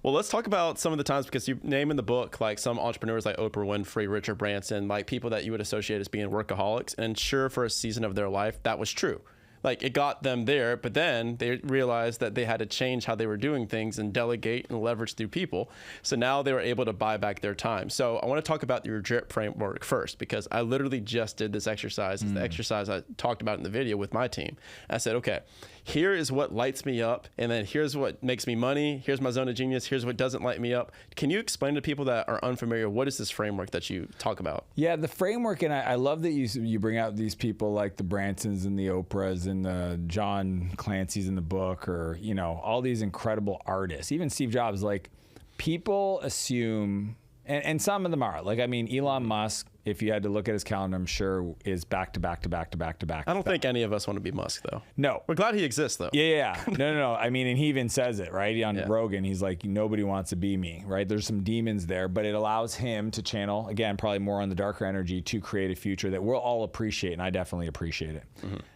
Well, let's talk about some of the times, because you name in the book like some entrepreneurs like Oprah Winfrey, Richard Branson, like people that you would associate as being workaholics. And sure, for a season of their life, that was true. Like it got them there, but then they realized that they had to change how they were doing things and delegate and leverage through people. So now they were able to buy back their time. So I want to talk about your drip framework first, because I literally just did this exercise. It's the exercise I talked about in the video with my team. I said, okay, here is what lights me up, and then here's what makes me money. Here's my zone of genius. Here's what doesn't light me up. Can you explain to people that are unfamiliar, what is this framework that you talk about? Yeah, the framework, and I love that you bring out these people like the Bransons and the Oprahs and the John Clancy's in the book, or, you know, all these incredible artists, even Steve Jobs. Like, people assume, and some of them are, like, I mean, Elon Musk, if you had to look at his calendar, I'm sure is back to back to back to back to back. I don't think any of us want to be Musk, though. No. We're glad he exists, though. Yeah. No. I mean, and he even says it, right? On Rogan, he's like, nobody wants to be me, right? There's some demons there, but it allows him to channel, again, probably more on the darker energy, to create a future that we'll all appreciate, and I definitely appreciate it.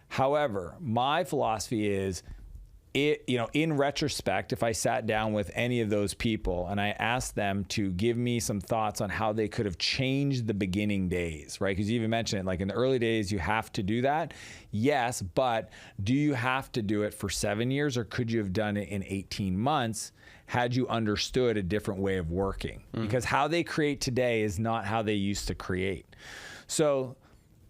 However, my philosophy is, in retrospect, if I sat down with any of those people and I asked them to give me some thoughts on how they could have changed the beginning days, right? Because you even mentioned it, like in the early days, you have to do that. Yes, but do you have to do it for 7 years, or could you have done it in 18 months had you understood a different way of working? Because how they create today is not how they used to create. So,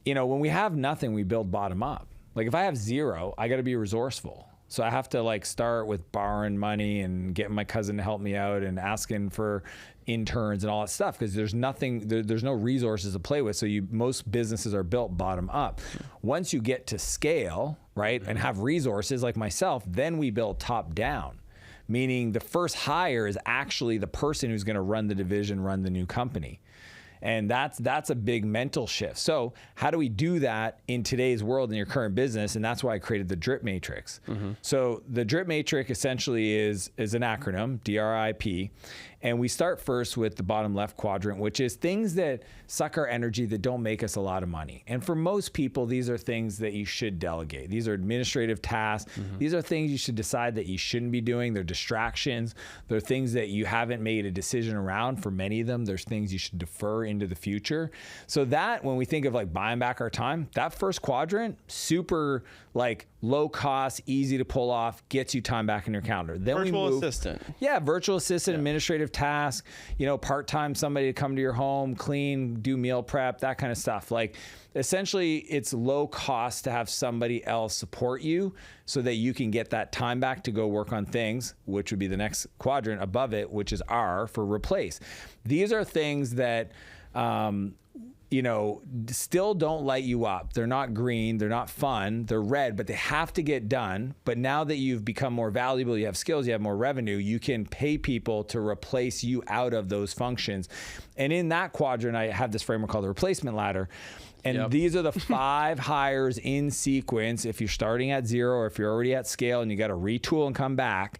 when we have nothing, we build bottom up. Like if I have zero, I got to be resourceful. So I have to like start with borrowing money and getting my cousin to help me out and asking for interns and all that stuff, because there's nothing, there's no resources to play with. So most businesses are built bottom up. Once you get to scale, right, and have resources like myself, then we build top down. Meaning the first hire is actually the person who's going to run the division, run the new company. And that's a big mental shift. So how do we do that in today's world in your current business? And that's why I created the drip matrix. So the drip matrix essentially is an acronym, DRIP. And we start first with the bottom left quadrant, which is things that suck our energy, that don't make us a lot of money. And for most people, these are things that you should delegate. These are administrative tasks. These are things you should decide that you shouldn't be doing. They're distractions. They're things that you haven't made a decision around. For many of them, there's things you should defer into the future. So that, when we think of like buying back our time, that first quadrant, super like low cost, easy to pull off, gets you time back in your calendar. Then virtual assistant. Yeah, virtual assistant, administrative task, part-time, somebody to come to your home, clean, do meal prep, that kind of stuff. Like essentially it's low cost to have somebody else support you so that you can get that time back to go work on things, which would be the next quadrant above it, which is R for replace. These are things that, still don't light you up. They're not green, they're not fun, they're red, but they have to get done. But now that you've become more valuable, you have skills, you have more revenue, you can pay people to replace you out of those functions. And in that quadrant, I have this framework called the replacement ladder. And these are the 5 hires in sequence. If you're starting at 0, or if you're already at scale and you got to retool and come back,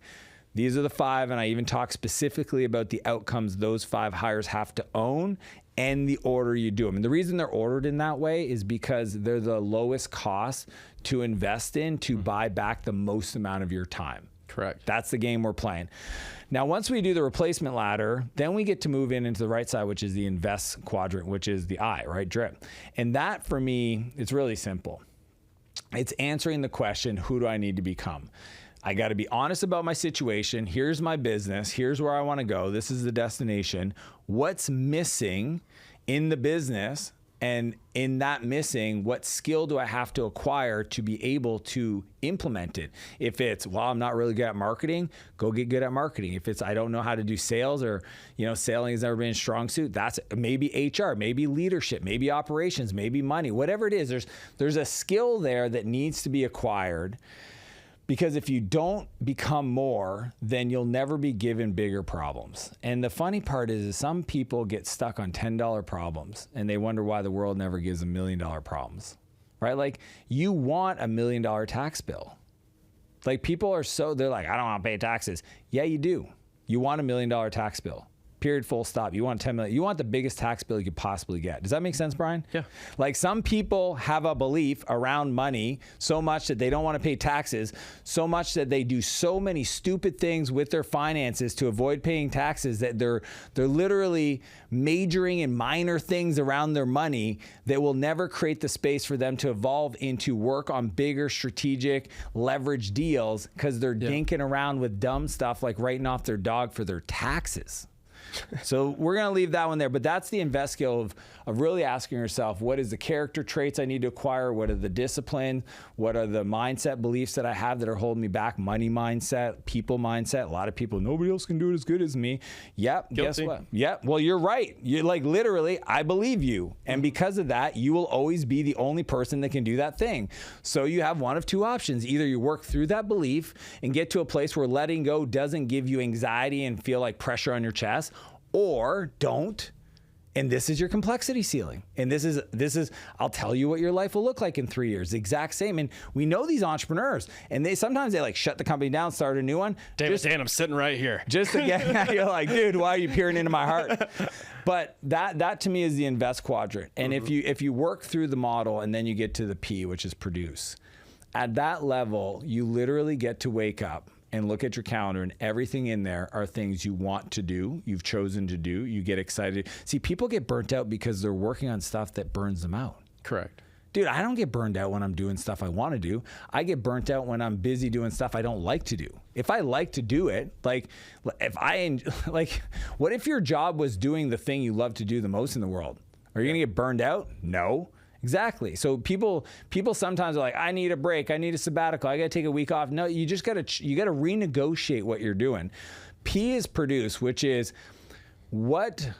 these are the 5. And I even talk specifically about the outcomes those 5 hires have to own and the order you do them. And the reason they're ordered in that way is because they're the lowest cost to invest in to buy back the most amount of your time. Correct. That's the game we're playing. Now, once we do the replacement ladder, then we get to move into the right side, which is the invest quadrant, which is the I, right? Drip. And that for me, it's really simple. It's answering the question, who do I need to become? I got to be honest about my situation. Here's my business. Here's where I want to go. This is the destination. What's missing in the business? And in that missing, what skill do I have to acquire to be able to implement it? If it's, well, I'm not really good at marketing, go get good at marketing. If it's, I don't know how to do sales, or, selling has never been a strong suit, that's maybe HR, maybe leadership, maybe operations, maybe money, whatever it is. There's a skill there that needs to be acquired. Because if you don't become more, then you'll never be given bigger problems. And the funny part is some people get stuck on $10 problems and they wonder why the world never gives them $1 million problems, right? Like, you want a $1 million tax bill. Like, people are they're like, I don't want to pay taxes. Yeah, you do. You want a $1 million tax bill. Period, full stop. You want 10 million. You want the biggest tax bill you could possibly get. Does that make sense, Brian? Yeah. Like some people have a belief around money so much that they don't want to pay taxes, so much that they do so many stupid things with their finances to avoid paying taxes that they're literally majoring in minor things around their money that will never create the space for them to evolve into work on bigger strategic leverage deals because they're dinking around with dumb stuff like writing off their dog for their taxes. So we're going to leave that one there. But that's the invest skill of really asking yourself, what is the character traits I need to acquire? What are the discipline? What are the mindset beliefs that I have that are holding me back? Money mindset, people mindset. A lot of people, nobody else can do it as good as me. Yep. Guilty. Guess what? Yep. Well, you're right. You're like, literally, I believe you. And because of that, you will always be the only person that can do that thing. So you have one of two options. Either you work through that belief and get to a place where letting go doesn't give you anxiety and feel like pressure on your chest, or don't. And this is your complexity ceiling. And this is, I'll tell you what your life will look like in 3 years. The exact same. And we know these entrepreneurs, and sometimes they like shut the company down, start a new one. Dan, I'm sitting right here. Just to get, you're like, dude, why are you peering into my heart? But that to me is the invest quadrant. And if you work through the model and then you get to the P, which is produce, at that level, you literally get to wake up and look at your calendar, and everything in there are things you want to do, you've chosen to do, you get excited. See, people get burnt out because they're working on stuff that burns them out. Correct. Dude, I don't get burned out when I'm doing stuff I want to do. I get burnt out when I'm busy doing stuff I don't like to do. If I like to do it, like, what if your job was doing the thing you love to do the most in the world? Are you going to get burned out? No. Exactly. So people sometimes are like, I need a break. I need a sabbatical. I got to take a week off. No, you just got to renegotiate what you're doing. P is produce, which is what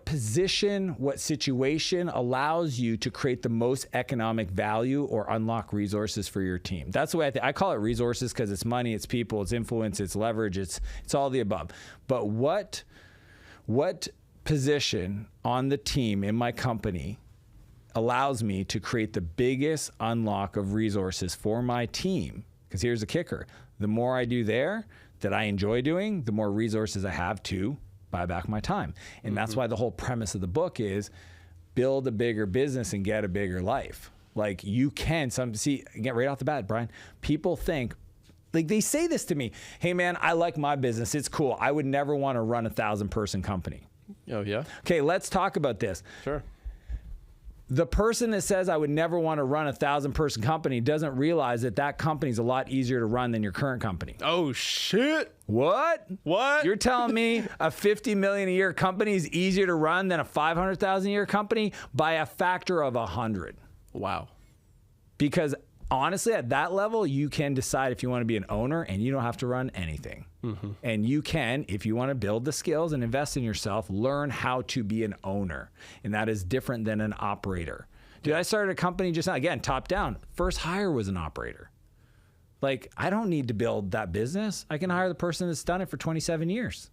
position, what situation allows you to create the most economic value or unlock resources for your team. That's the way I call it resources, because it's money, it's people, it's influence, it's leverage, it's all the above. But what position on the team in my company allows me to create the biggest unlock of resources for my team? Because here's the kicker. The more I do there that I enjoy doing, the more resources I have to buy back my time. And that's why the whole premise of the book is build a bigger business and get a bigger life. Like you can, get right off the bat, Brian, people think, like they say this to me, hey man, I like my business, it's cool. I would never want to run a 1,000-person company. Oh yeah? Okay, let's talk about this. Sure. The person that says I would never want to run a 1,000-person company doesn't realize that company is a lot easier to run than your current company. Oh shit. What? You're telling me a $50 million a year company is easier to run than a $500,000 a year company by a factor of 100? Wow. Because honestly, at that level, you can decide if you want to be an owner and you don't have to run anything. And you can, if you want to build the skills and invest in yourself, learn how to be an owner. And that is different than an operator. Dude, I started a company just now, again, top down. First hire was an operator. Like, I don't need to build that business. I can hire the person that's done it for 27 years.